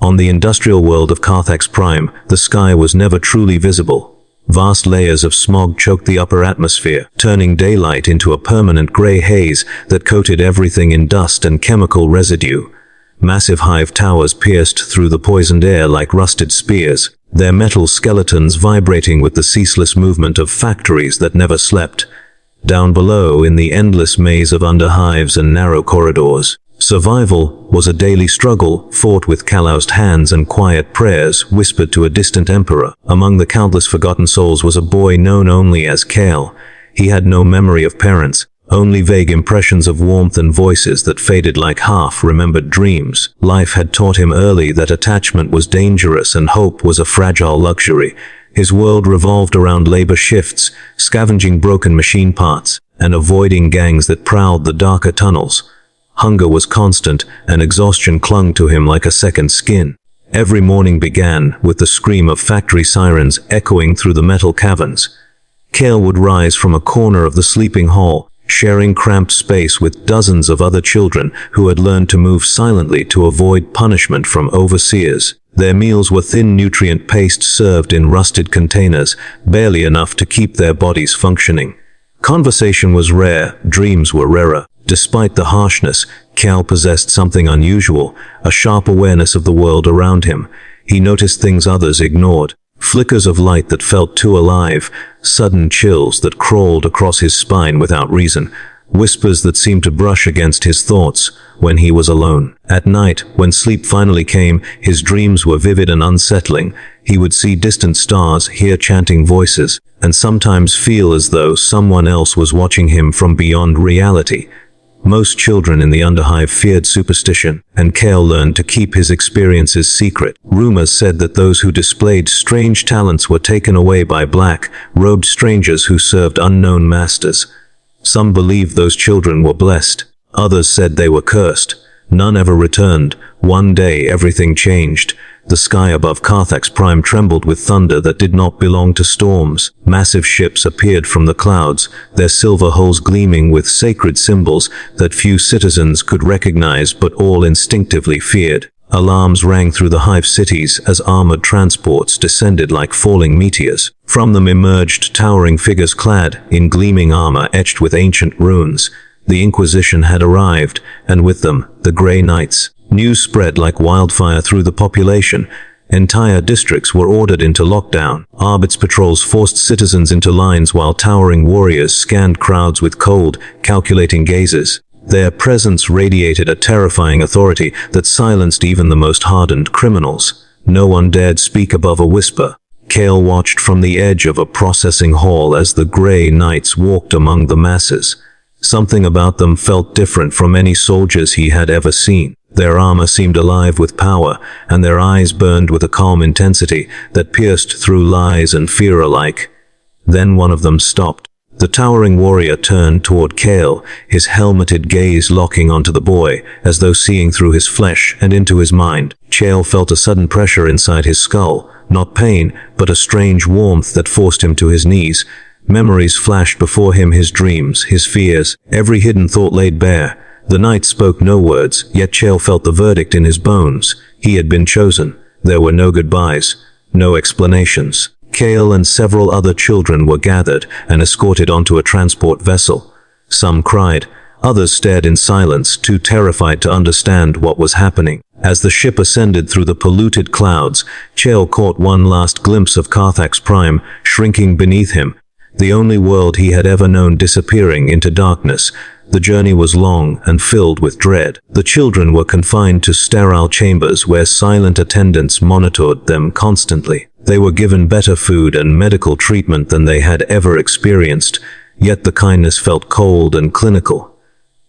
On the industrial world of Carthax Prime, the sky was never truly visible. Vast layers of smog choked the upper atmosphere, turning daylight into a permanent gray haze that coated everything in dust and chemical residue. Massive hive towers pierced through the poisoned air like rusted spears, their metal skeletons vibrating with the ceaseless movement of factories that never slept. Down below, in the endless maze of underhives and narrow corridors, survival was a daily struggle, fought with calloused hands and quiet prayers whispered to a distant emperor. Among the countless forgotten souls was a boy known only as Kale. He had no memory of parents, only vague impressions of warmth and voices that faded like half-remembered dreams. Life had taught him early that attachment was dangerous and hope was a fragile luxury. His world revolved around labor shifts, scavenging broken machine parts, and avoiding gangs that prowled the darker tunnels. Hunger was constant, and exhaustion clung to him like a second skin. Every morning began with the scream of factory sirens echoing through the metal caverns. Kale would rise from a corner of the sleeping hall, sharing cramped space with dozens of other children who had learned to move silently to avoid punishment from overseers. Their meals were thin nutrient paste served in rusted containers, barely enough to keep their bodies functioning. Conversation was rare, dreams were rarer. Despite the harshness, Kale possessed something unusual, a sharp awareness of the world around him. He noticed things others ignored. Flickers of light that felt too alive, sudden chills that crawled across his spine without reason, whispers that seemed to brush against his thoughts when he was alone. At night, when sleep finally came, his dreams were vivid and unsettling. He would see distant stars, hear chanting voices, and sometimes feel as though someone else was watching him from beyond reality. Most children in the Underhive feared superstition, and Kale learned to keep his experiences secret. Rumors said that those who displayed strange talents were taken away by black-robed strangers who served unknown masters. Some believed those children were blessed. Others said they were cursed. None ever returned. One day everything changed. The sky above Carthax Prime trembled with thunder that did not belong to storms. Massive ships appeared from the clouds, their silver hulls gleaming with sacred symbols that few citizens could recognize but all instinctively feared. Alarms rang through the hive cities as armored transports descended like falling meteors. From them emerged towering figures clad in gleaming armor etched with ancient runes. The Inquisition had arrived, and with them, the Grey Knights. News spread like wildfire through the population. Entire districts were ordered into lockdown. Arbit's patrols forced citizens into lines while towering warriors scanned crowds with cold, calculating gazes. Their presence radiated a terrifying authority that silenced even the most hardened criminals. No one dared speak above a whisper. Kale watched from the edge of a processing hall as the Grey Knights walked among the masses. Something about them felt different from any soldiers he had ever seen. Their armor seemed alive with power, and their eyes burned with a calm intensity that pierced through lies and fear alike. Then one of them stopped. The towering warrior turned toward Kale, his helmeted gaze locking onto the boy, as though seeing through his flesh and into his mind. Kale felt a sudden pressure inside his skull, not pain, but a strange warmth that forced him to his knees. Memories flashed before him, his dreams, his fears, every hidden thought laid bare. The knight spoke no words, yet Kale felt the verdict in his bones. He had been chosen. There were no goodbyes, no explanations. Kale and several other children were gathered and escorted onto a transport vessel. Some cried, others stared in silence, too terrified to understand what was happening. As the ship ascended through the polluted clouds, Kale caught one last glimpse of Carthax Prime, shrinking beneath him. The only world he had ever known disappearing into darkness. The journey was long and filled with dread. The children were confined to sterile chambers where silent attendants monitored them constantly. They were given better food and medical treatment than they had ever experienced, yet the kindness felt cold and clinical.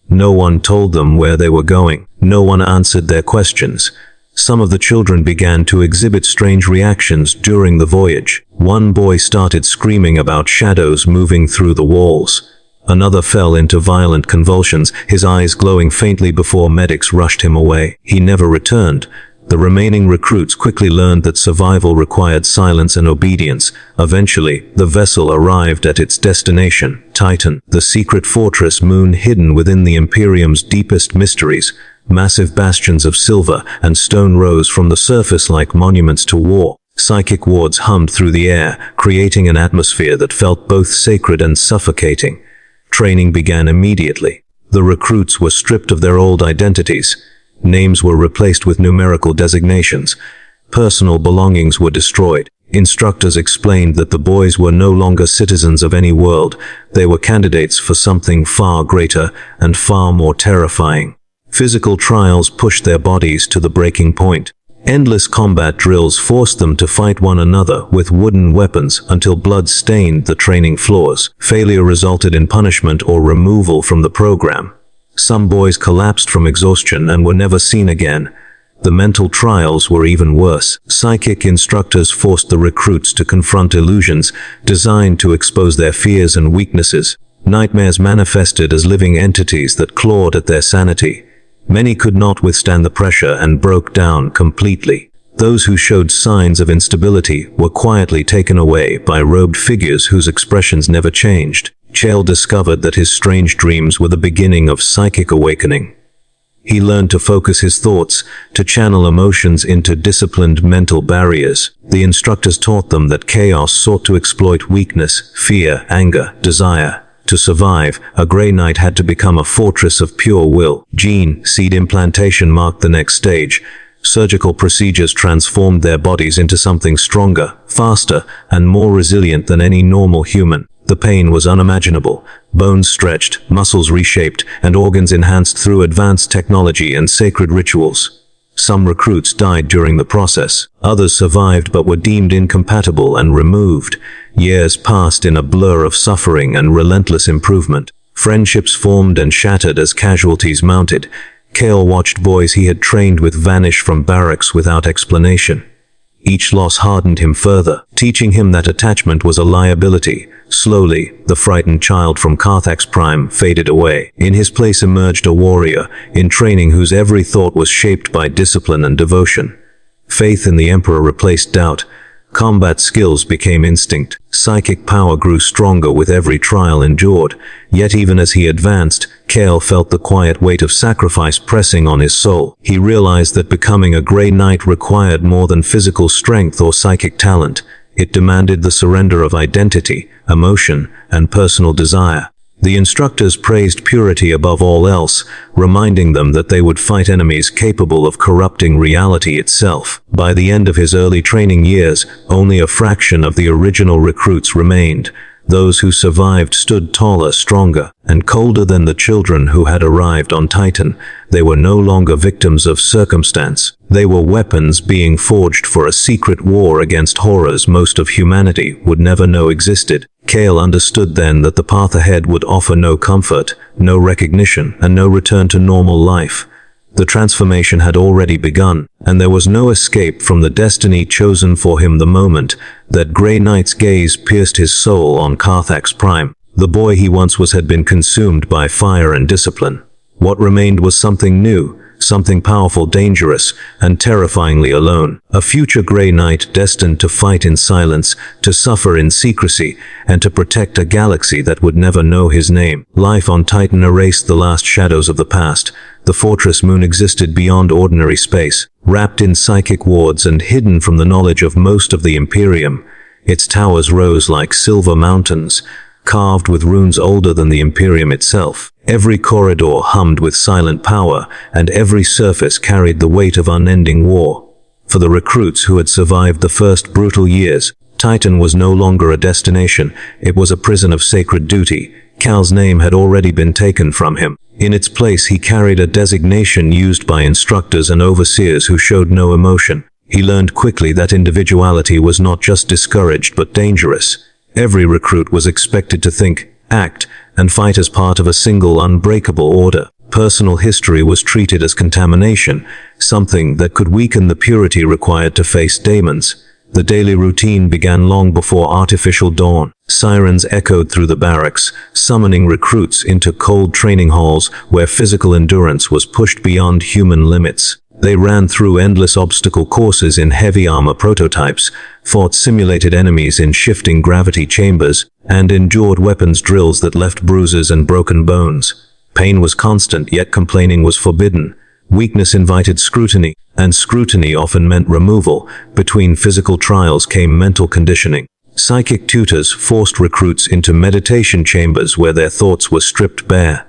No one told them where they were going. No one answered their questions. Some of the children began to exhibit strange reactions during the voyage. One boy started screaming about shadows moving through the walls. Another fell into violent convulsions, his eyes glowing faintly before medics rushed him away. He never returned. The remaining recruits quickly learned that survival required silence and obedience. Eventually, the vessel arrived at its destination, Titan, the secret fortress moon hidden within the Imperium's deepest mysteries. Massive bastions of silver and stone rose from the surface like monuments to war. Psychic wards hummed through the air, creating an atmosphere that felt both sacred and suffocating. Training began immediately. The recruits were stripped of their old identities. Names were replaced with numerical designations. Personal belongings were destroyed. Instructors explained that the boys were no longer citizens of any world. They were candidates for something far greater and far more terrifying. Physical trials pushed their bodies to the breaking point. Endless combat drills forced them to fight one another with wooden weapons until blood stained the training floors. Failure resulted in punishment or removal from the program. Some boys collapsed from exhaustion and were never seen again. The mental trials were even worse. Psychic instructors forced the recruits to confront illusions designed to expose their fears and weaknesses. Nightmares manifested as living entities that clawed at their sanity. Many could not withstand the pressure and broke down completely. Those who showed signs of instability were quietly taken away by robed figures whose expressions never changed. Chael discovered that his strange dreams were the beginning of psychic awakening. He learned to focus his thoughts, to channel emotions into disciplined mental barriers. The instructors taught them that chaos sought to exploit weakness, fear, anger, desire. To survive, a Grey Knight had to become a fortress of pure will. Gene seed implantation marked the next stage. Surgical procedures transformed their bodies into something stronger, faster, and more resilient than any normal human. The pain was unimaginable. Bones stretched, muscles reshaped, and organs enhanced through advanced technology and sacred rituals. Some recruits died during the process. Others survived but were deemed incompatible and removed. Years passed in a blur of suffering and relentless improvement. Friendships formed and shattered as casualties mounted. Chael watched boys he had trained with vanish from barracks without explanation. Each loss hardened him further, teaching him that attachment was a liability. Slowly, the frightened child from Carthax Prime faded away. In his place emerged a warrior, in training whose every thought was shaped by discipline and devotion. Faith in the Emperor replaced doubt. Combat skills became instinct. Psychic power grew stronger with every trial endured. Yet even as he advanced, Chael felt the quiet weight of sacrifice pressing on his soul. He realized that becoming a Grey Knight required more than physical strength or psychic talent. It demanded the surrender of identity, emotion, and personal desire. The instructors praised purity above all else, reminding them that they would fight enemies capable of corrupting reality itself. By the end of his early training years, only a fraction of the original recruits remained. Those who survived stood taller, stronger, and colder than the children who had arrived on Titan. They were no longer victims of circumstance. They were weapons being forged for a secret war against horrors most of humanity would never know existed. Chael understood then that the path ahead would offer no comfort, no recognition, and no return to normal life. The transformation had already begun, and there was no escape from the destiny chosen for him the moment that Grey Knight's gaze pierced his soul on Carthax Prime. The boy he once was had been consumed by fire and discipline. What remained was something new, something powerful, dangerous, and terrifyingly alone. A future Grey Knight destined to fight in silence, to suffer in secrecy, and to protect a galaxy that would never know his name. Life on Titan erased the last shadows of the past. The fortress moon existed beyond ordinary space, wrapped in psychic wards and hidden from the knowledge of most of the Imperium. Its towers rose like silver mountains, carved with runes older than the Imperium itself. Every corridor hummed with silent power, and every surface carried the weight of unending war. For the recruits who had survived the first brutal years, Titan was no longer a destination, it was a prison of sacred duty. Cal's name had already been taken from him. In its place he carried a designation used by instructors and overseers who showed no emotion. He learned quickly that individuality was not just discouraged but dangerous. Every recruit was expected to think, act, and fight as part of a single unbreakable order. Personal history was treated as contamination, something that could weaken the purity required to face daemons. The daily routine began long before artificial dawn. Sirens echoed through the barracks, summoning recruits into cold training halls where physical endurance was pushed beyond human limits. They ran through endless obstacle courses in heavy armor prototypes, fought simulated enemies in shifting gravity chambers, and endured weapons drills that left bruises and broken bones. Pain was constant, yet complaining was forbidden. Weakness invited scrutiny, and scrutiny often meant removal. Between physical trials came mental conditioning. Psychic tutors forced recruits into meditation chambers where their thoughts were stripped bare.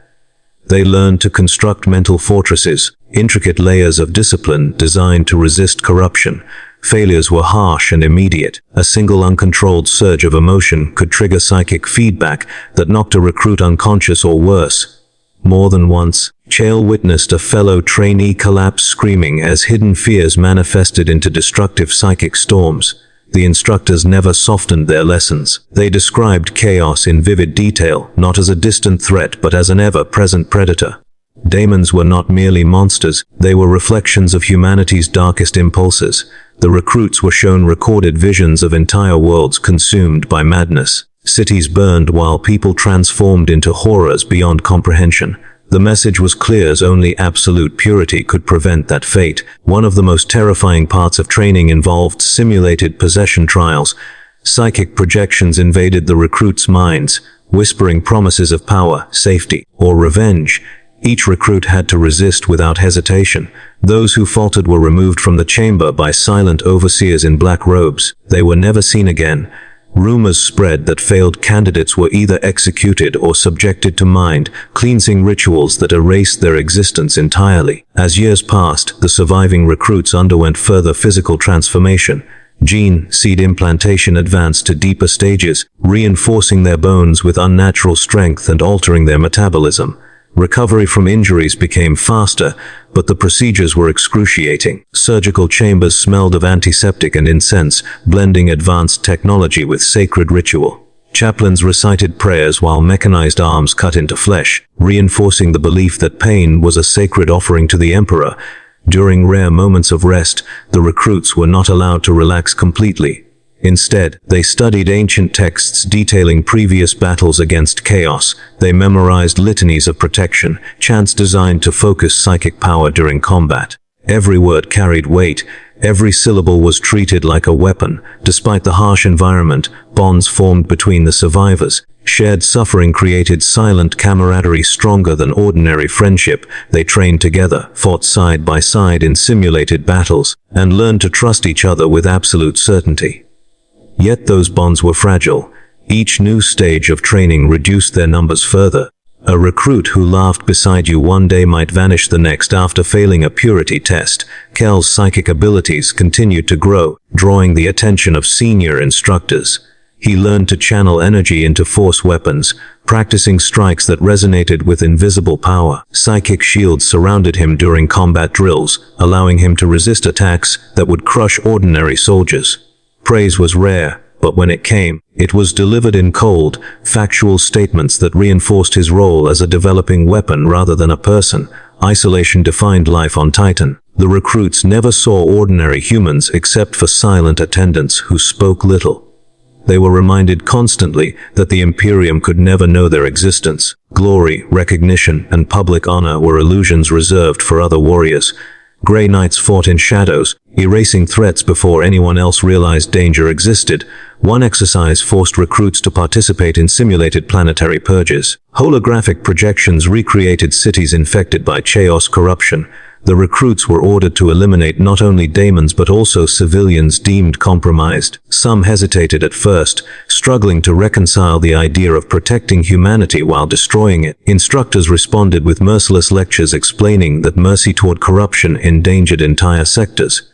They learned to construct mental fortresses, intricate layers of discipline designed to resist corruption. Failures were harsh and immediate. A single uncontrolled surge of emotion could trigger psychic feedback that knocked a recruit unconscious or worse. More than once, Chael witnessed a fellow trainee collapse screaming as hidden fears manifested into destructive psychic storms. The instructors never softened their lessons. They described chaos in vivid detail, not as a distant threat but as an ever-present predator. Daemons were not merely monsters, they were reflections of humanity's darkest impulses. The recruits were shown recorded visions of entire worlds consumed by madness. Cities burned while people transformed into horrors beyond comprehension. The message was clear, as only absolute purity could prevent that fate. One of the most terrifying parts of training involved simulated possession trials. Psychic projections invaded the recruits' minds, whispering promises of power, safety, or revenge. Each recruit had to resist without hesitation. Those who faltered were removed from the chamber by silent overseers in black robes. They were never seen again. Rumors spread that failed candidates were either executed or subjected to mind-cleansing rituals that erased their existence entirely. As years passed, the surviving recruits underwent further physical transformation. Gene seed implantation advanced to deeper stages, reinforcing their bones with unnatural strength and altering their metabolism. Recovery from injuries became faster, but the procedures were excruciating. Surgical chambers smelled of antiseptic and incense, blending advanced technology with sacred ritual. Chaplains recited prayers while mechanized arms cut into flesh, reinforcing the belief that pain was a sacred offering to the emperor. During rare moments of rest, the recruits were not allowed to relax completely. Instead, they studied ancient texts detailing previous battles against chaos. They memorized litanies of protection, chants designed to focus psychic power during combat. Every word carried weight. Every syllable was treated like a weapon. Despite the harsh environment, bonds formed between the survivors. Shared suffering created silent camaraderie stronger than ordinary friendship. They trained together, fought side by side in simulated battles, and learned to trust each other with absolute certainty. Yet those bonds were fragile. Each new stage of training reduced their numbers further. A recruit who laughed beside you one day might vanish the next after failing a purity test. Kel's psychic abilities continued to grow, drawing the attention of senior instructors. He learned to channel energy into force weapons, practicing strikes that resonated with invisible power. Psychic shields surrounded him during combat drills, allowing him to resist attacks that would crush ordinary soldiers. Praise was rare, but when it came, it was delivered in cold, factual statements that reinforced his role as a developing weapon rather than a person. Isolation defined life on Titan. The recruits never saw ordinary humans except for silent attendants who spoke little. They were reminded constantly that the Imperium could never know their existence. Glory, recognition, and public honor were illusions reserved for other warriors. Grey Knights fought in shadows, erasing threats before anyone else realized danger existed. One exercise forced recruits to participate in simulated planetary purges. Holographic projections recreated cities infected by chaos corruption. The recruits were ordered to eliminate not only daemons but also civilians deemed compromised. Some hesitated at first, struggling to reconcile the idea of protecting humanity while destroying it. Instructors responded with merciless lectures explaining that mercy toward corruption endangered entire sectors.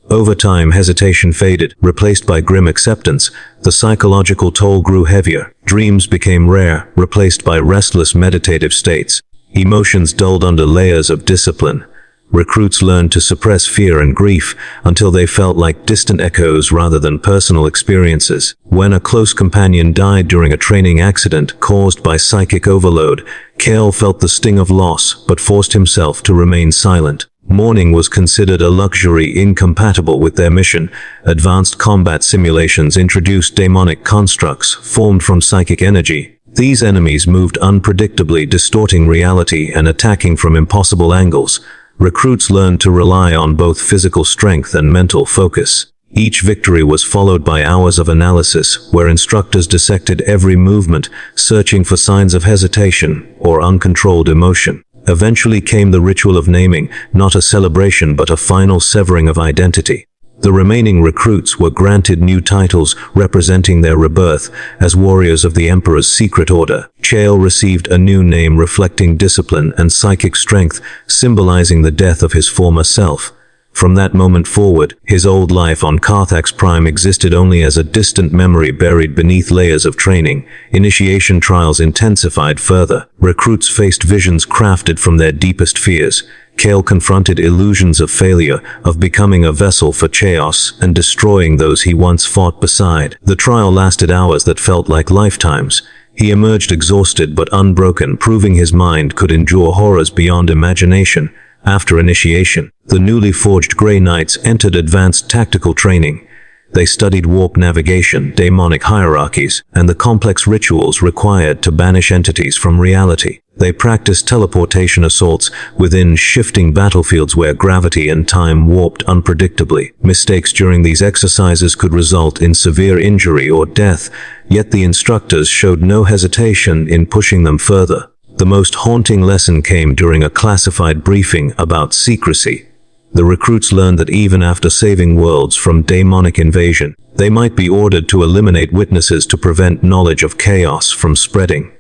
Over time, hesitation faded, replaced by grim acceptance. The psychological toll grew heavier. Dreams became rare, replaced by restless meditative states. Emotions dulled under layers of discipline. Recruits learned to suppress fear and grief until they felt like distant echoes rather than personal experiences. When a close companion died during a training accident caused by psychic overload, Chael felt the sting of loss but forced himself to remain silent. Mourning was considered a luxury incompatible with their mission. Advanced combat simulations introduced daemonic constructs formed from psychic energy. These enemies moved unpredictably, distorting reality and attacking from impossible angles. Recruits learned to rely on both physical strength and mental focus. Each victory was followed by hours of analysis, where instructors dissected every movement, searching for signs of hesitation or uncontrolled emotion. Eventually came the ritual of naming, not a celebration but a final severing of identity. The remaining recruits were granted new titles representing their rebirth as warriors of the Emperor's secret order. Chael received a new name reflecting discipline and psychic strength, symbolizing the death of his former self. From that moment forward, his old life on Carthax Prime existed only as a distant memory buried beneath layers of training. Initiation trials intensified further. Recruits faced visions crafted from their deepest fears. Chael confronted illusions of failure, of becoming a vessel for chaos and destroying those he once fought beside. The trial lasted hours that felt like lifetimes. He emerged exhausted but unbroken, proving his mind could endure horrors beyond imagination. After initiation, the newly forged Grey Knights entered advanced tactical training. They studied warp navigation, daemonic hierarchies, and the complex rituals required to banish entities from reality. They practiced teleportation assaults within shifting battlefields where gravity and time warped unpredictably. Mistakes during these exercises could result in severe injury or death, yet the instructors showed no hesitation in pushing them further. The most haunting lesson came during a classified briefing about secrecy. The recruits learned that even after saving worlds from daemonic invasion, they might be ordered to eliminate witnesses to prevent knowledge of chaos from spreading.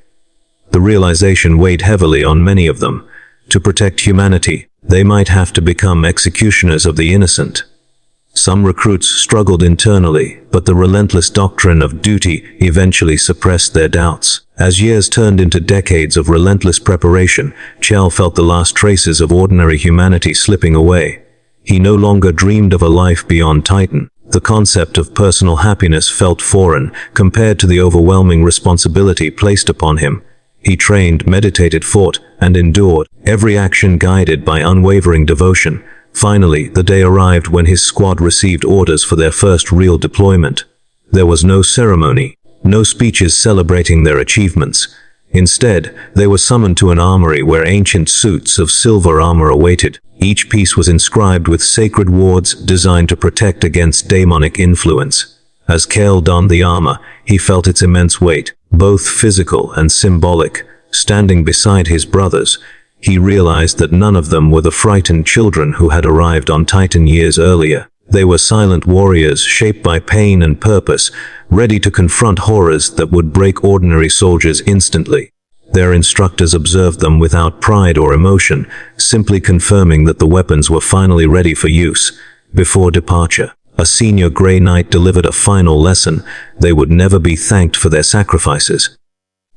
The realization weighed heavily on many of them. To protect humanity, they might have to become executioners of the innocent. Some recruits struggled internally, but the relentless doctrine of duty eventually suppressed their doubts. As years turned into decades of relentless preparation, Chael felt the last traces of ordinary humanity slipping away. He no longer dreamed of a life beyond Titan. The concept of personal happiness felt foreign compared to the overwhelming responsibility placed upon him. He trained, meditated, fought, and endured, every action guided by unwavering devotion. Finally, the day arrived when his squad received orders for their first real deployment. There was no ceremony, no speeches celebrating their achievements. Instead, they were summoned to an armory where ancient suits of silver armor awaited. Each piece was inscribed with sacred wards designed to protect against daemonic influence. As Chael donned the armor, he felt its immense weight, both physical and symbolic. Standing beside his brothers, he realized that none of them were the frightened children who had arrived on Titan years earlier. They were silent warriors shaped by pain and purpose, ready to confront horrors that would break ordinary soldiers instantly. Their instructors observed them without pride or emotion, simply confirming that the weapons were finally ready for use. Before departure, a senior Grey Knight delivered a final lesson: they would never be thanked for their sacrifices.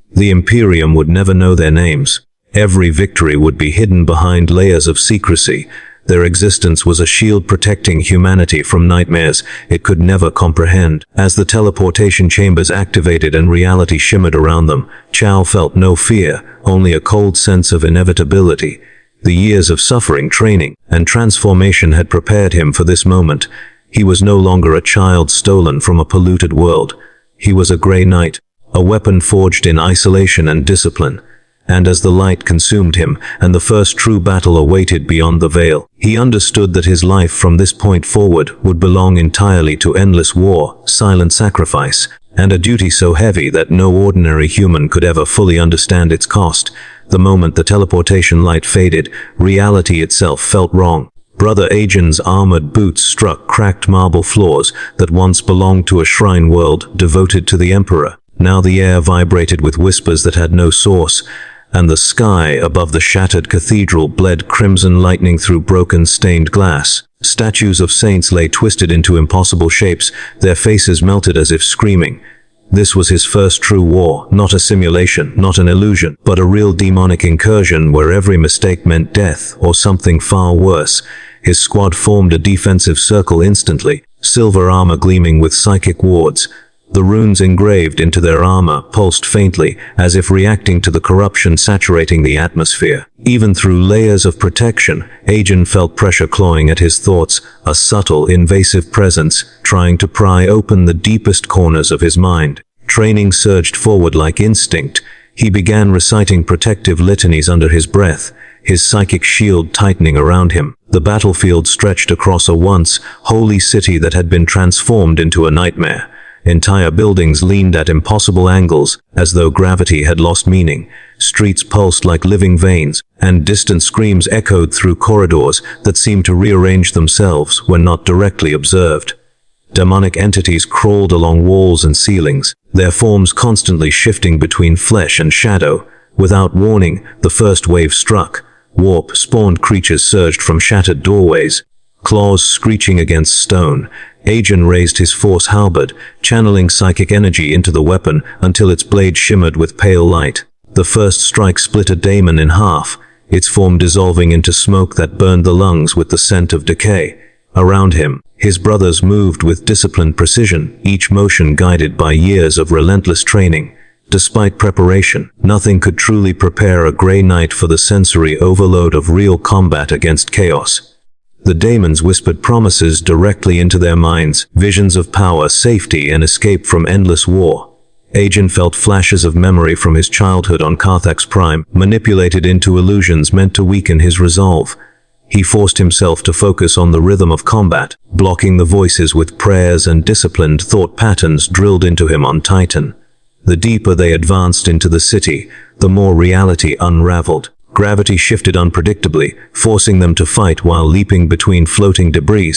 The Imperium would never know their names. Every victory would be hidden behind layers of secrecy. Their existence was a shield protecting humanity from nightmares it could never comprehend. As the teleportation chambers activated and reality shimmered around them, Chael felt no fear, only a cold sense of inevitability. The years of suffering, training, and transformation had prepared him for this moment. He was no longer a child stolen from a polluted world. He was a Grey Knight, a weapon forged in isolation and discipline. And as the light consumed him, and the first true battle awaited beyond the veil, he understood that his life from this point forward would belong entirely to endless war, silent sacrifice, and a duty so heavy that no ordinary human could ever fully understand its cost. The moment the teleportation light faded, reality itself felt wrong. Brother Aegon's armored boots struck cracked marble floors that once belonged to a shrine world devoted to the Emperor. Now the air vibrated with whispers that had no source, and the sky above the shattered cathedral bled crimson lightning through broken stained glass. Statues of saints lay twisted into impossible shapes, their faces melted as if screaming. This was his first true war, not a simulation, not an illusion, but a real demonic incursion where every mistake meant death or something far worse. His squad formed a defensive circle instantly, silver armor gleaming with psychic wards. The runes engraved into their armor pulsed faintly, as if reacting to the corruption saturating the atmosphere. Even through layers of protection, Aegon felt pressure clawing at his thoughts, a subtle, invasive presence trying to pry open the deepest corners of his mind. Training surged forward like instinct. He began reciting protective litanies under his breath, his psychic shield tightening around him. The battlefield stretched across a once holy city that had been transformed into a nightmare. Entire buildings leaned at impossible angles, as though gravity had lost meaning. Streets pulsed like living veins, and distant screams echoed through corridors that seemed to rearrange themselves when not directly observed. Demonic entities crawled along walls and ceilings, their forms constantly shifting between flesh and shadow. Without warning, the first wave struck. Warp-spawned creatures surged from shattered doorways, claws screeching against stone. Aegon raised his force halberd, channeling psychic energy into the weapon until its blade shimmered with pale light. The first strike split a daemon in half, its form dissolving into smoke that burned the lungs with the scent of decay. Around him, his brothers moved with disciplined precision, each motion guided by years of relentless training. Despite preparation, nothing could truly prepare a Grey Knight for the sensory overload of real combat against chaos. The daemons whispered promises directly into their minds, visions of power, safety, and escape from endless war. Aegon felt flashes of memory from his childhood on Carthax Prime, manipulated into illusions meant to weaken his resolve. He forced himself to focus on the rhythm of combat, blocking the voices with prayers and disciplined thought patterns drilled into him on Titan. The deeper they advanced into the city, the more reality unraveled. Gravity shifted unpredictably, forcing them to fight while leaping between floating debris.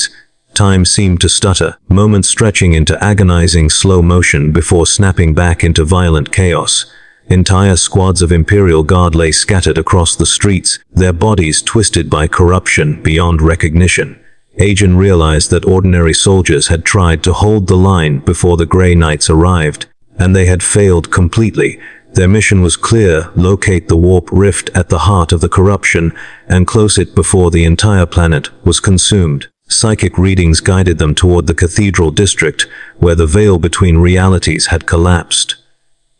Time seemed to stutter, moments stretching into agonizing slow motion before snapping back into violent chaos. Entire squads of Imperial Guard lay scattered across the streets, their bodies twisted by corruption beyond recognition. Aegon realized that ordinary soldiers had tried to hold the line before the Grey Knights arrived, and they had failed completely. Their mission was clear: locate the warp rift at the heart of the corruption and close it before the entire planet was consumed. Psychic readings guided them toward the Cathedral District, where the veil between realities had collapsed.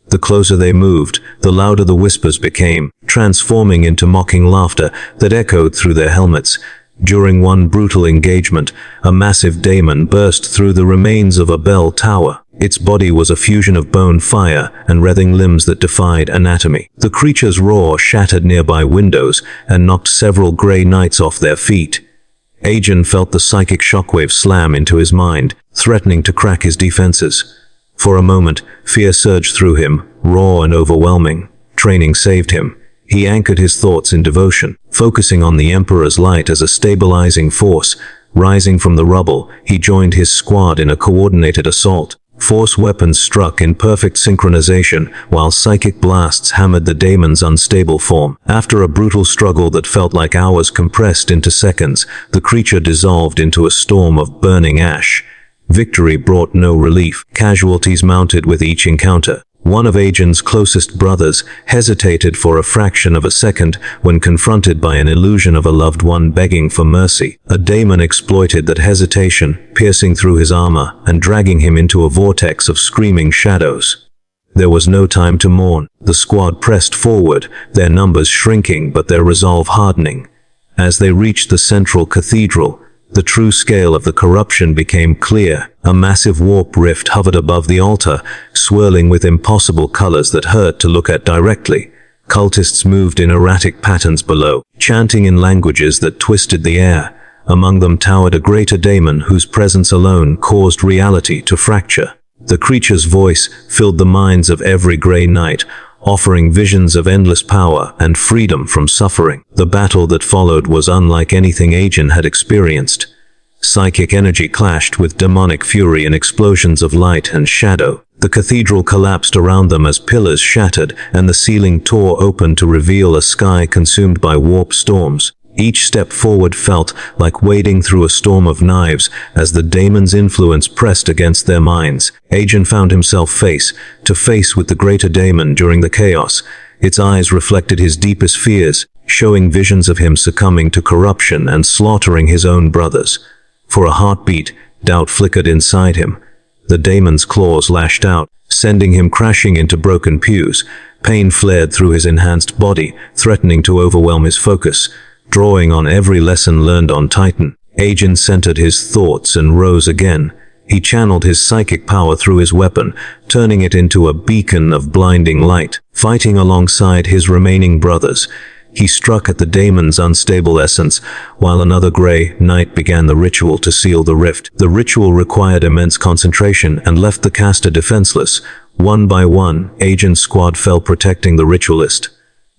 The closer they moved, the louder the whispers became, transforming into mocking laughter that echoed through their helmets. During one brutal engagement, a massive daemon burst through the remains of a bell tower. Its body was a fusion of bone, fire, and writhing limbs that defied anatomy. The creature's roar shattered nearby windows and knocked several Grey Knights off their feet. Aegon felt the psychic shockwave slam into his mind, threatening to crack his defenses. For a moment, fear surged through him, raw and overwhelming. Training saved him. He anchored his thoughts in devotion, focusing on the Emperor's light as a stabilizing force. Rising from the rubble, he joined his squad in a coordinated assault. Force weapons struck in perfect synchronization, while psychic blasts hammered the daemon's unstable form. After a brutal struggle that felt like hours compressed into seconds, the creature dissolved into a storm of burning ash. Victory brought no relief. Casualties mounted with each encounter. One of Aegon's closest brothers hesitated for a fraction of a second when confronted by an illusion of a loved one begging for mercy. A daemon exploited that hesitation, piercing through his armor and dragging him into a vortex of screaming shadows. There was no time to mourn. The squad pressed forward, their numbers shrinking but their resolve hardening. As they reached the central cathedral, the true scale of the corruption became clear. A massive warp rift hovered above the altar, swirling with impossible colors that hurt to look at directly. Cultists moved in erratic patterns below, chanting in languages that twisted the air. Among them towered a greater daemon whose presence alone caused reality to fracture. The creature's voice filled the minds of every Grey Knight, offering visions of endless power and freedom from suffering. The battle that followed was unlike anything Aegon had experienced. Psychic energy clashed with demonic fury in explosions of light and shadow. The cathedral collapsed around them as pillars shattered and the ceiling tore open to reveal a sky consumed by warp storms. Each step forward felt like wading through a storm of knives as the daemon's influence pressed against their minds. Aegon found himself face to face with the greater daemon during the chaos. Its eyes reflected his deepest fears, showing visions of him succumbing to corruption and slaughtering his own brothers. For a heartbeat, doubt flickered inside him. The daemon's claws lashed out, sending him crashing into broken pews. Pain flared through his enhanced body, threatening to overwhelm his focus. Drawing on every lesson learned on Titan, Aegon centered his thoughts and rose again. He channeled his psychic power through his weapon, turning it into a beacon of blinding light. Fighting alongside his remaining brothers, He struck at the daemon's unstable essence, while another Grey Knight began the ritual to seal the rift. The ritual required immense concentration and left the caster defenseless. One by one, Agent's squad fell, protecting the ritualist.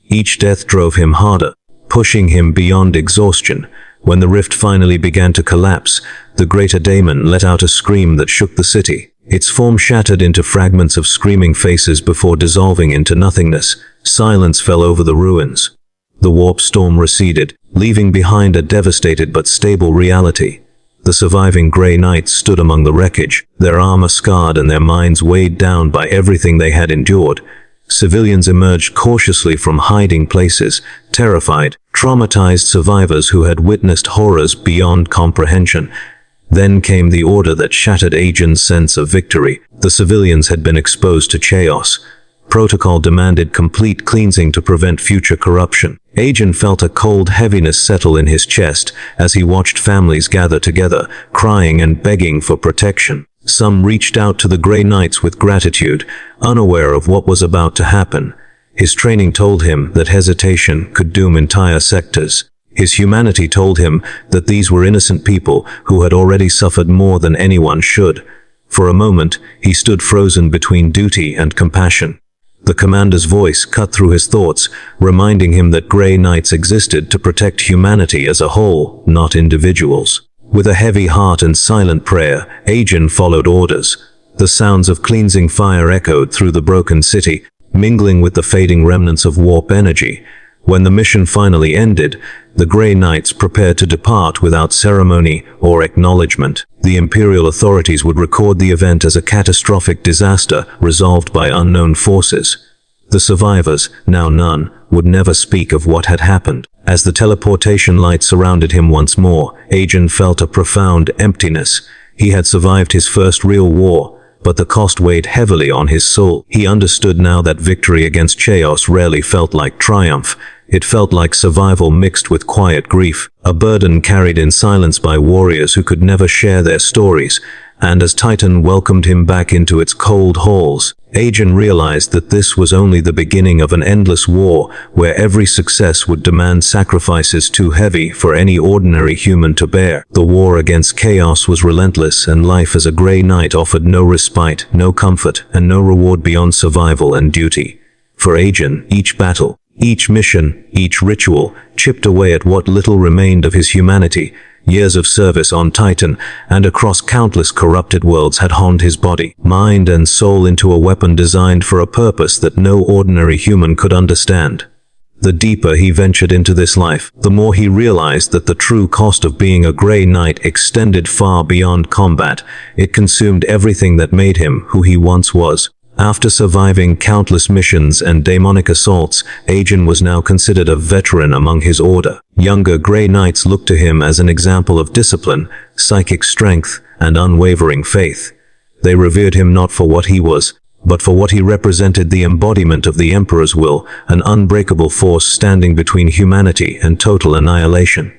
Each death drove him harder, pushing him beyond exhaustion. When the rift finally began to collapse, the greater daemon let out a scream that shook the city. Its form shattered into fragments of screaming faces before dissolving into nothingness. Silence fell over the ruins. The warp storm receded, leaving behind a devastated but stable reality. The surviving Grey Knights stood among the wreckage, their armor scarred and their minds weighed down by everything they had endured. Civilians emerged cautiously from hiding places, terrified, traumatized survivors who had witnessed horrors beyond comprehension. Then came the order that shattered Agent's sense of victory. The civilians had been exposed to chaos. Protocol demanded complete cleansing to prevent future corruption. Agent felt a cold heaviness settle in his chest as he watched families gather together, crying and begging for protection. Some reached out to the Grey Knights with gratitude, unaware of what was about to happen. His training told him that hesitation could doom entire sectors. His humanity told him that these were innocent people who had already suffered more than anyone should. For a moment, he stood frozen between duty and compassion. The commander's voice cut through his thoughts, reminding him that Grey Knights existed to protect humanity as a whole, not individuals. With a heavy heart and silent prayer, Agent followed orders. The sounds of cleansing fire echoed through the broken city, mingling with the fading remnants of warp energy. When the mission finally ended, the Grey Knights prepared to depart without ceremony or acknowledgement. The Imperial authorities would record the event as a catastrophic disaster resolved by unknown forces. The survivors, now none, would never speak of what had happened. As the teleportation light surrounded him once more, Agent felt a profound emptiness. He had survived his first real war, but the cost weighed heavily on his soul. He understood now that victory against chaos rarely felt like triumph. It felt like survival mixed with quiet grief, a burden carried in silence by warriors who could never share their stories. And as Titan welcomed him back into its cold halls, Agent realized that this was only the beginning of an endless war where every success would demand sacrifices too heavy for any ordinary human to bear. The war against chaos was relentless, and life as a Grey Knight offered no respite, no comfort, and no reward beyond survival and duty. For Agent, each battle, each mission, each ritual, chipped away at what little remained of his humanity. Years of service on Titan and across countless corrupted worlds had honed his body, mind, and soul into a weapon designed for a purpose that no ordinary human could understand. The deeper he ventured into this life, the more he realized that the true cost of being a Grey Knight extended far beyond combat. It consumed everything that made him who he once was. After surviving countless missions and demonic assaults, Agent was now considered a veteran among his order. Younger Grey Knights looked to him as an example of discipline, psychic strength, and unwavering faith. They revered him not for what he was, but for what he represented, the embodiment of the Emperor's will, an unbreakable force standing between humanity and total annihilation.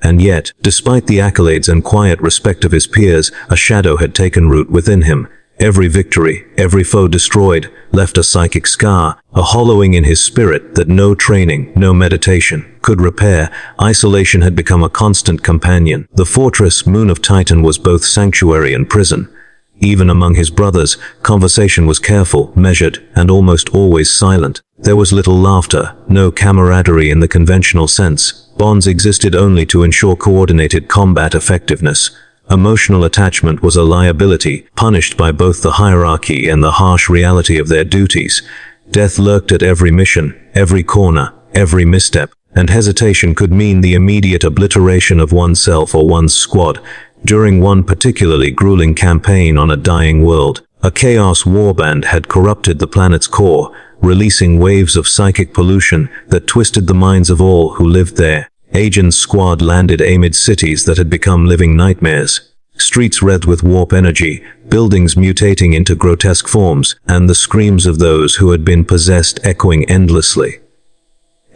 And yet, despite the accolades and quiet respect of his peers, a shadow had taken root within him. Every victory, every foe destroyed, left a psychic scar, a hollowing in his spirit that no training, no meditation could repair. Isolation had become a constant companion. The fortress Moon of Titan was both sanctuary and prison. Even among his brothers, conversation was careful, measured, and almost always silent. There was little laughter, no camaraderie in the conventional sense. Bonds existed only to ensure coordinated combat effectiveness. Emotional attachment was a liability, punished by both the hierarchy and the harsh reality of their duties. Death lurked at every mission, every corner, every misstep, and hesitation could mean the immediate obliteration of oneself or one's squad. During one particularly grueling campaign on a dying world, a chaos warband had corrupted the planet's core, releasing waves of psychic pollution that twisted the minds of all who lived there. Agent's squad landed amid cities that had become living nightmares. Streets wreathed with warp energy, buildings mutating into grotesque forms, and the screams of those who had been possessed echoing endlessly.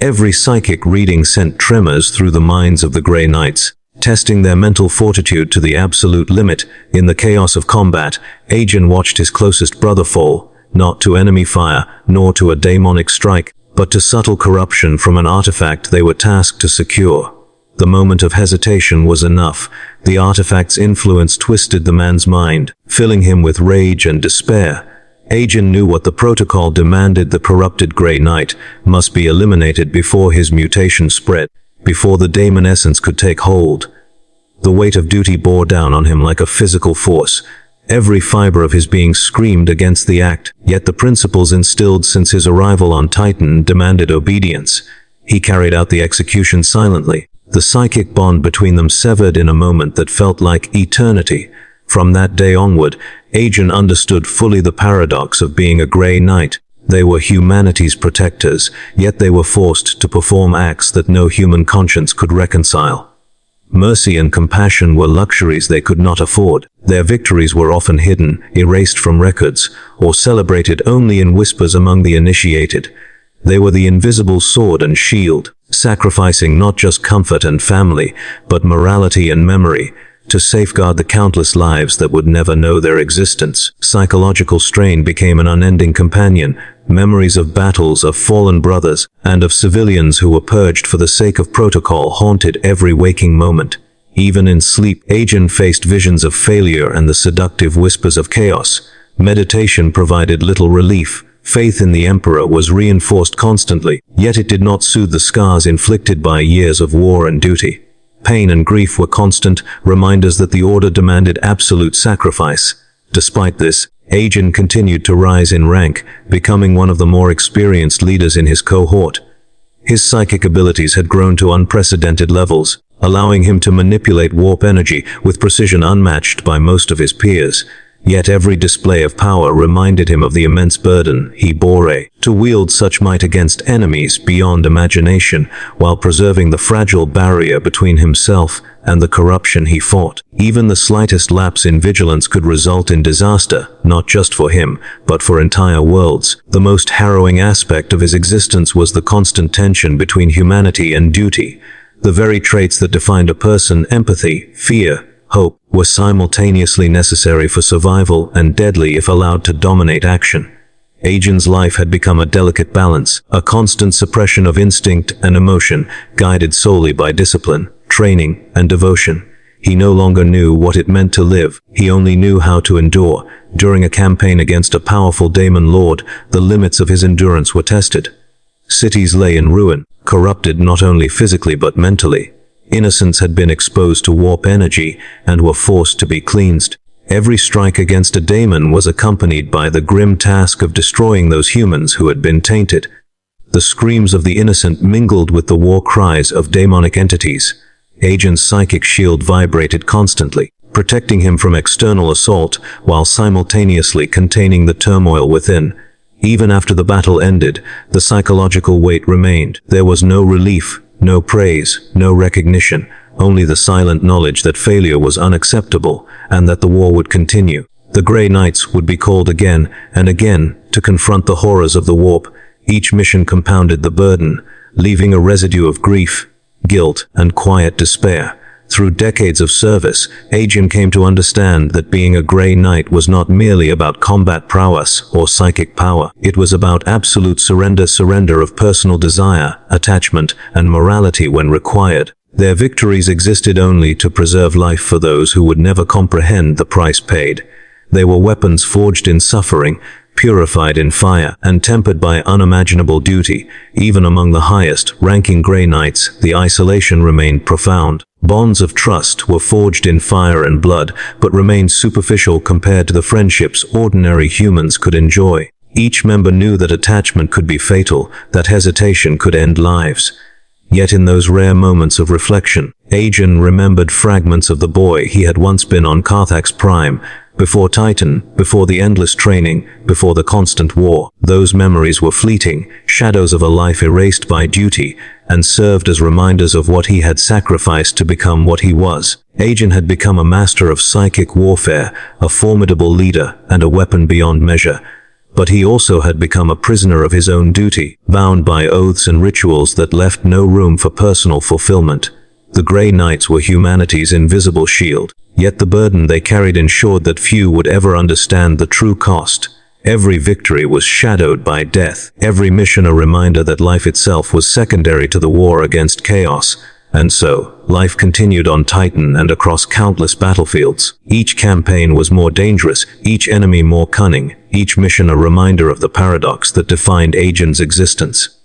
Every psychic reading sent tremors through the minds of the Grey Knights, testing their mental fortitude to the absolute limit. In the chaos of combat, Agent watched his closest brother fall, not to enemy fire, nor to a demonic strike, but to subtle corruption from an artifact they were tasked to secure. The moment of hesitation was enough. The artifact's influence twisted the man's mind, filling him with rage and despair. Aegon knew what the protocol demanded. The corrupted Grey Knight must be eliminated before his mutation spread, before the daemon essence could take hold. The weight of duty bore down on him like a physical force. Every fiber of his being screamed against the act, yet the principles instilled since his arrival on Titan demanded obedience. He carried out the execution silently, the psychic bond between them severed in a moment that felt like eternity. From that day onward, Aegon understood fully the paradox of being a Grey Knight. They were humanity's protectors, yet they were forced to perform acts that no human conscience could reconcile. Mercy and compassion were luxuries they could not afford. Their victories were often hidden, erased from records, or celebrated only in whispers among the initiated. They were the invisible sword and shield, sacrificing not just comfort and family, but morality and memory, to safeguard the countless lives that would never know their existence. Psychological strain became an unending companion. Memories of battles, of fallen brothers, and of civilians who were purged for the sake of protocol haunted every waking moment. Even in sleep, Aegon faced visions of failure and the seductive whispers of chaos. Meditation provided little relief. Faith in the Emperor was reinforced constantly, yet it did not soothe the scars inflicted by years of war and duty. Pain and grief were constant, reminders that the Order demanded absolute sacrifice. Despite this, Aegon continued to rise in rank, becoming one of the more experienced leaders in his cohort. His psychic abilities had grown to unprecedented levels, allowing him to manipulate warp energy with precision unmatched by most of his peers. Yet every display of power reminded him of the immense burden he bore. To wield such might against enemies beyond imagination, while preserving the fragile barrier between himself and the corruption he fought. Even the slightest lapse in vigilance could result in disaster, not just for him, but for entire worlds. The most harrowing aspect of his existence was the constant tension between humanity and duty. The very traits that defined a person, empathy, fear, hope, were simultaneously necessary for survival and deadly if allowed to dominate action. Aegon's life had become a delicate balance, a constant suppression of instinct and emotion, guided solely by discipline, training, and devotion. He no longer knew what it meant to live, he only knew how to endure. During a campaign against a powerful daemon lord, the limits of his endurance were tested. Cities lay in ruin, corrupted not only physically but mentally. Innocents had been exposed to warp energy and were forced to be cleansed. Every strike against a daemon was accompanied by the grim task of destroying those humans who had been tainted. The screams of the innocent mingled with the war cries of demonic entities. Aegon's psychic shield vibrated constantly, protecting him from external assault while simultaneously containing the turmoil within. Even after the battle ended, the psychological weight remained. There was no relief, no praise, no recognition, only the silent knowledge that failure was unacceptable and that the war would continue. The Grey Knights would be called again and again to confront the horrors of the warp. Each mission compounded the burden, leaving a residue of grief, guilt, and quiet despair. Through decades of service, Aegon came to understand that being a Grey Knight was not merely about combat prowess or psychic power. It was about absolute surrender of personal desire, attachment, and morality when required. Their victories existed only to preserve life for those who would never comprehend the price paid. They were weapons forged in suffering, purified in fire, and tempered by unimaginable duty. Even among the highest-ranking Grey Knights, the isolation remained profound. Bonds of trust were forged in fire and blood, but remained superficial compared to the friendships ordinary humans could enjoy. Each member knew that attachment could be fatal, that hesitation could end lives. Yet in those rare moments of reflection, Aegon remembered fragments of the boy he had once been on Carthax Prime, before Titan, before the endless training, before the constant war. Those memories were fleeting, shadows of a life erased by duty, and served as reminders of what he had sacrificed to become what he was. Aegon had become a master of psychic warfare, a formidable leader, and a weapon beyond measure. But he also had become a prisoner of his own duty, bound by oaths and rituals that left no room for personal fulfillment. The Grey Knights were humanity's invisible shield, yet the burden they carried ensured that few would ever understand the true cost. Every victory was shadowed by death, every mission a reminder that life itself was secondary to the war against chaos. And so, life continued on Titan and across countless battlefields. Each campaign was more dangerous, each enemy more cunning, each mission a reminder of the paradox that defined Aegon's existence.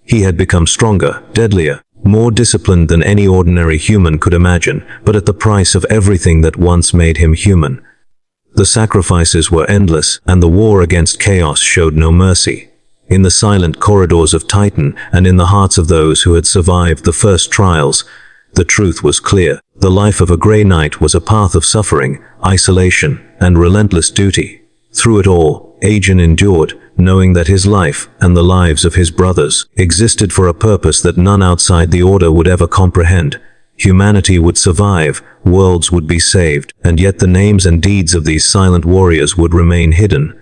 He had become stronger, deadlier, more disciplined than any ordinary human could imagine, but at the price of everything that once made him human. The sacrifices were endless, and the war against chaos showed no mercy. In the silent corridors of Titan, and in the hearts of those who had survived the first trials, the truth was clear. The life of a Grey Knight was a path of suffering, isolation, and relentless duty. Through it all, Aegon endured, knowing that his life, and the lives of his brothers, existed for a purpose that none outside the Order would ever comprehend. Humanity would survive, worlds would be saved, and yet the names and deeds of these silent warriors would remain hidden.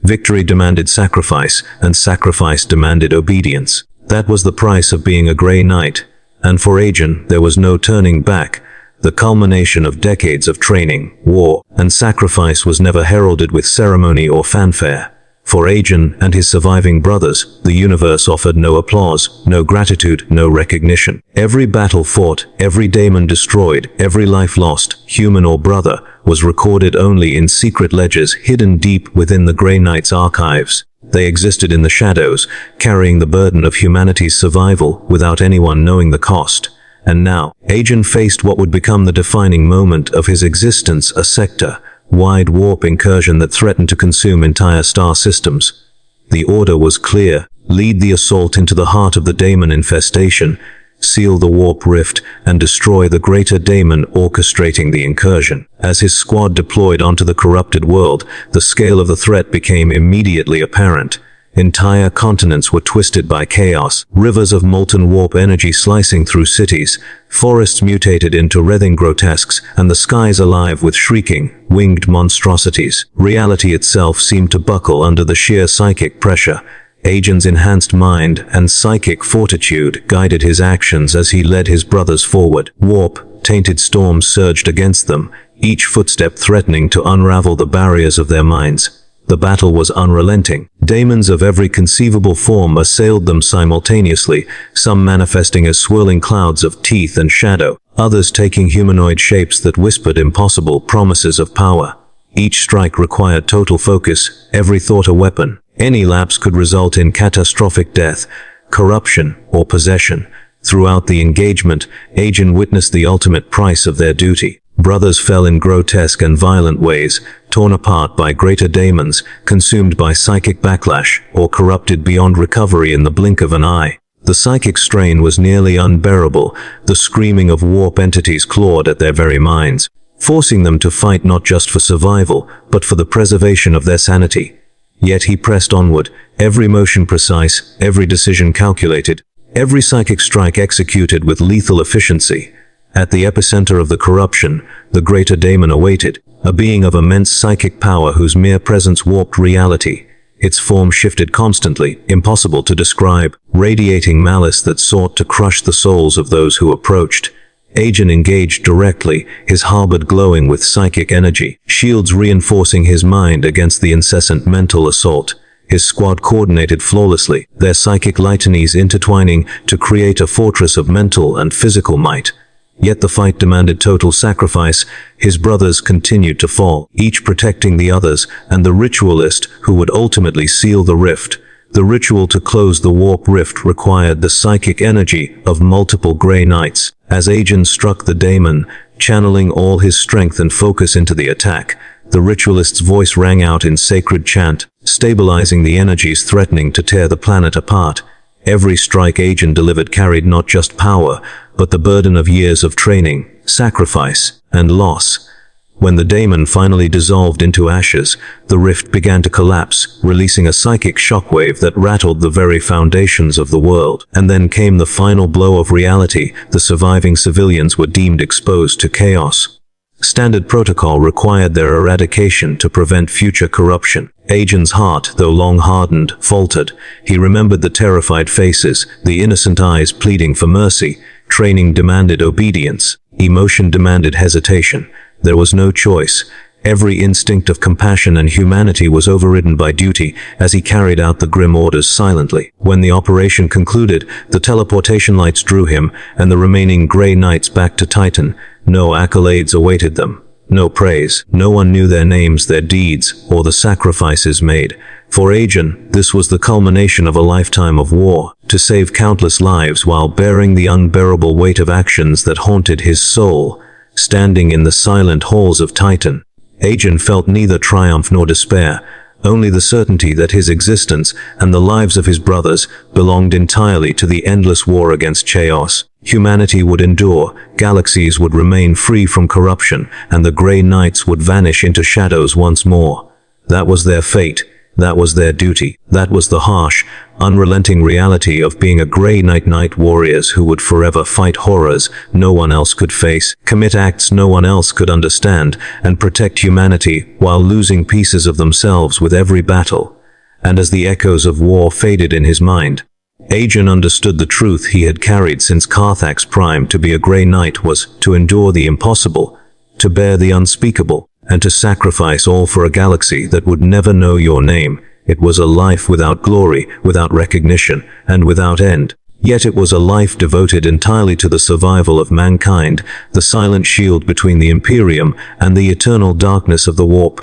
Victory demanded sacrifice, and sacrifice demanded obedience. That was the price of being a Grey Knight. And for Aegon, there was no turning back. The culmination of decades of training, war, and sacrifice was never heralded with ceremony or fanfare. For Aegon and his surviving brothers, the universe offered no applause, no gratitude, no recognition. Every battle fought, every daemon destroyed, every life lost, human or brother, was recorded only in secret ledgers hidden deep within the Grey Knight's archives. They existed in the shadows, carrying the burden of humanity's survival without anyone knowing the cost. And now, Aegon faced what would become the defining moment of his existence, a sector-wide warp incursion that threatened to consume entire star systems. The order was clear: lead the assault into the heart of the daemon infestation, seal the warp rift, and destroy the greater daemon orchestrating the incursion. As his squad deployed onto the corrupted world, the scale of the threat became immediately apparent. Entire continents were twisted by chaos, rivers of molten warp energy slicing through cities, forests mutated into writhing grotesques, and the skies alive with shrieking, winged monstrosities. Reality itself seemed to buckle under the sheer psychic pressure. Aegon's enhanced mind and psychic fortitude guided his actions as he led his brothers forward. Warp-tainted storms surged against them, each footstep threatening to unravel the barriers of their minds. The battle was unrelenting. Daemons of every conceivable form assailed them simultaneously, some manifesting as swirling clouds of teeth and shadow, others taking humanoid shapes that whispered impossible promises of power. Each strike required total focus, every thought a weapon. Any lapse could result in catastrophic death, corruption, or possession. Throughout the engagement, Aegon witnessed the ultimate price of their duty. Brothers fell in grotesque and violent ways, torn apart by greater daemons, consumed by psychic backlash, or corrupted beyond recovery in the blink of an eye. The psychic strain was nearly unbearable. The screaming of warp entities clawed at their very minds, forcing them to fight not just for survival, but for the preservation of their sanity. Yet he pressed onward, every motion precise, every decision calculated, every psychic strike executed with lethal efficiency. At the epicenter of the corruption, the greater daemon awaited, a being of immense psychic power whose mere presence warped reality. Its form shifted constantly, impossible to describe, radiating malice that sought to crush the souls of those who approached. Aegon engaged directly, his halberd glowing with psychic energy, shields reinforcing his mind against the incessant mental assault. His squad coordinated flawlessly, their psychic litanies intertwining to create a fortress of mental and physical might. Yet the fight demanded total sacrifice. His brothers continued to fall, each protecting the others, and the ritualist who would ultimately seal the rift. The ritual to close the warp rift required the psychic energy of multiple Grey Knights. As Aegon struck the daemon, channeling all his strength and focus into the attack, the ritualist's voice rang out in sacred chant, stabilizing the energies threatening to tear the planet apart. Every strike Aegon delivered carried not just power, but the burden of years of training, sacrifice, and loss. When the daemon finally dissolved into ashes, the rift began to collapse, releasing a psychic shockwave that rattled the very foundations of the world. And then came the final blow of reality. The surviving civilians were deemed exposed to chaos. Standard protocol required their eradication to prevent future corruption. Aegon's heart, though long hardened, faltered. He remembered the terrified faces, the innocent eyes pleading for mercy. Training demanded obedience. Emotion demanded hesitation. There was no choice. Every instinct of compassion and humanity was overridden by duty as he carried out the grim orders silently. When the operation concluded, the teleportation lights drew him and the remaining Grey Knights back to Titan. No accolades awaited them. No praise. No one knew their names, their deeds, or the sacrifices made. For Aegon, this was the culmination of a lifetime of war, to save countless lives while bearing the unbearable weight of actions that haunted his soul. Standing in the silent halls of Titan, Aegon felt neither triumph nor despair, only the certainty that his existence and the lives of his brothers belonged entirely to the endless war against chaos. Humanity would endure, galaxies would remain free from corruption, and the Grey Knights would vanish into shadows once more. That was their fate. That was their duty. That was the harsh, unrelenting reality of being a Grey Knight warriors who would forever fight horrors no one else could face, commit acts no one else could understand, and protect humanity while losing pieces of themselves with every battle. And as the echoes of war faded in his mind, Aegon understood the truth he had carried since Carthax Prime. To be a Grey Knight was to endure the impossible, to bear the unspeakable, and to sacrifice all for a galaxy that would never know your name. It was a life without glory, without recognition, and without end. Yet it was a life devoted entirely to the survival of mankind, the silent shield between the Imperium and the eternal darkness of the warp.